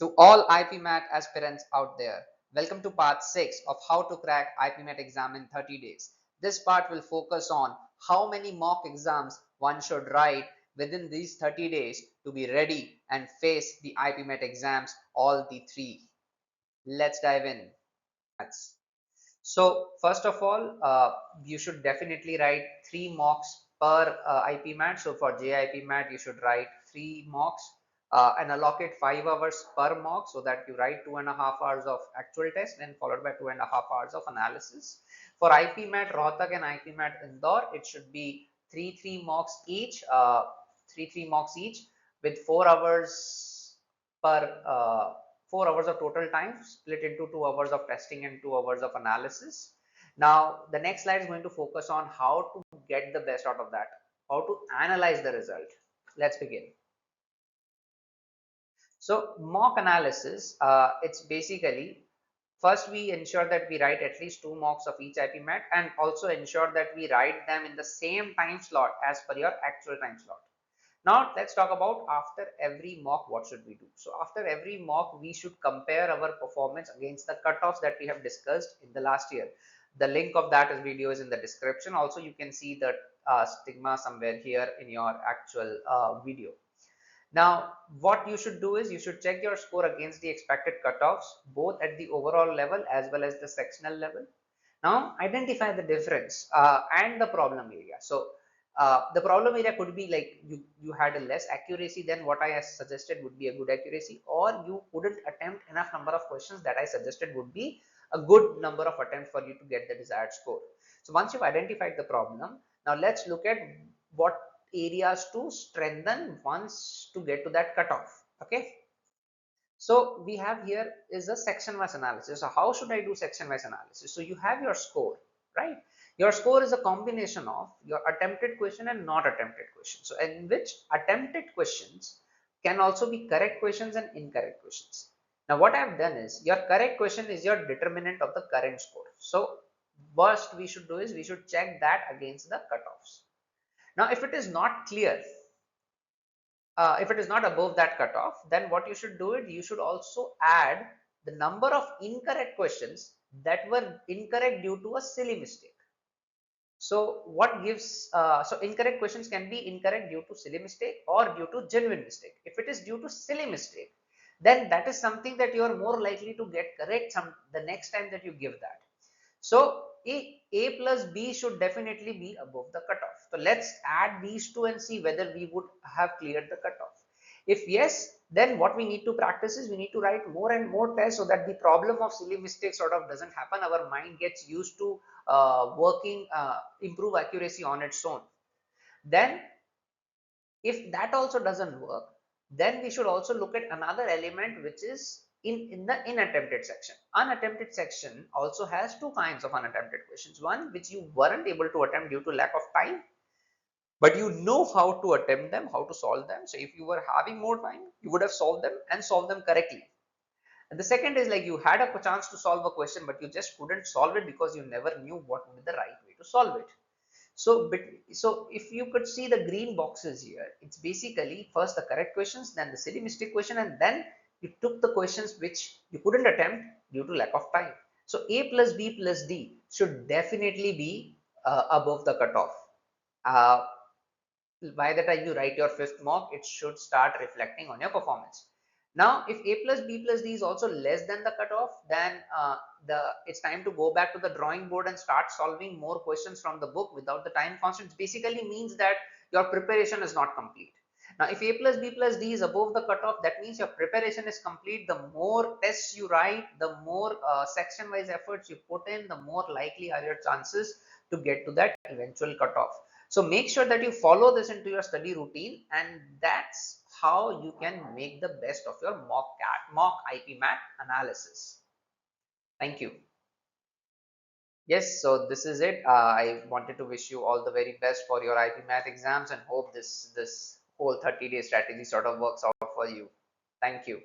To all IPMAT aspirants out there, welcome to part 6 of how to crack IPMAT exam in 30 days. This part will focus on how many mock exams one should write within these 30 days to be ready and face the IPMAT exams, all the three. Let's dive in. So first of all, you should definitely write 3 mocks per IPMAT. So for JIPMAT, you should write 3 mocks and allocate 5 hours per mock, so that you write 2.5 hours of actual test and followed by 2.5 hours of analysis. For IPMAT Rohtak and IPMAT Indore, it should be 3 mocks each, 3 mocks each with 4 hours per 4 hours of total time split into 2 hours of testing and 2 hours of analysis. Now the next slide is going to focus on how to get the best out of that, how to analyze the result. Let's begin. So mock analysis, it's basically first we ensure that we write at least 2 mocks of each IPMAT and also ensure that we write them in the same time slot as per your actual time slot. Now let's talk about after every mock what should we do. So after every mock we should compare our performance against the cutoffs that we have discussed in the last year. The link of that video is in the description. Also you can see the stigma somewhere here in your actual video. Now what you should do is you should check your score against the expected cutoffs both at the overall level as well as the sectional level. Now identify the difference and the problem area. So the problem area could be like you had a less accuracy than what I suggested would be a good accuracy, or you couldn't attempt enough number of questions that I suggested would be a good number of attempts for you to get the desired score. So once you've identified the problem, now let's look at what areas to strengthen once to get to that cutoff. Okay. So we have here is a section wise analysis. So how should I do section wise analysis? So you have your score, right? Your score is a combination of your attempted question and not attempted questions. So in which attempted questions can also be correct questions and incorrect questions. Now what I've done is your correct question is your determinant of the current score. So first we should do is we should check that against the cutoffs. Now if it is not clear, if it is not above that cutoff, then what you should do it, you should also add the number of incorrect questions that were incorrect due to a silly mistake. So what gives, so incorrect questions can be incorrect due to silly mistake or due to genuine mistake. If it is due to silly mistake, then that is something that you are more likely to get correct the next time that you give that. So A plus B should definitely be above the cutoff. So let's add these two and see whether we would have cleared the cutoff. If yes, then what we need to practice is we need to write more and more tests so that the problem of silly mistakes sort of doesn't happen. Our mind gets used to working, improve accuracy on its own. Then if that also doesn't work, then we should also look at another element, which is in the unattempted section. Unattempted section also has 2 kinds of unattempted questions. One which you weren't able to attempt due to lack of time, but you know how to attempt them, how to solve them. So if you were having more time, you would have solved them and solved them correctly. And the second is like you had a chance to solve a question, but you just couldn't solve it because you never knew what would be the right way to solve it. So if you could see the green boxes here, it's basically first the correct questions, then the silly mistake question, and then you took the questions which you couldn't attempt due to lack of time. So A plus B plus D should definitely be above the cutoff. By the time you write your 5th mock, it should start reflecting on your performance. Now if A plus B plus D is also less than the cutoff, then it's time to go back to the drawing board and start solving more questions from the book without the time constraints. Basically means that your preparation is not complete. Now if A plus B plus D is above the cutoff, that means your preparation is complete. The more tests you write, the more section wise efforts you put in, the more likely are your chances to get to that eventual cutoff. So make sure that you follow this into your study routine, and that's how you can make the best of your mock IPMAT analysis. Thank you. Yes, so this is it. I wanted to wish you all the very best for your IPMAT exams and hope this whole 30-day strategy sort of works out for you. Thank you.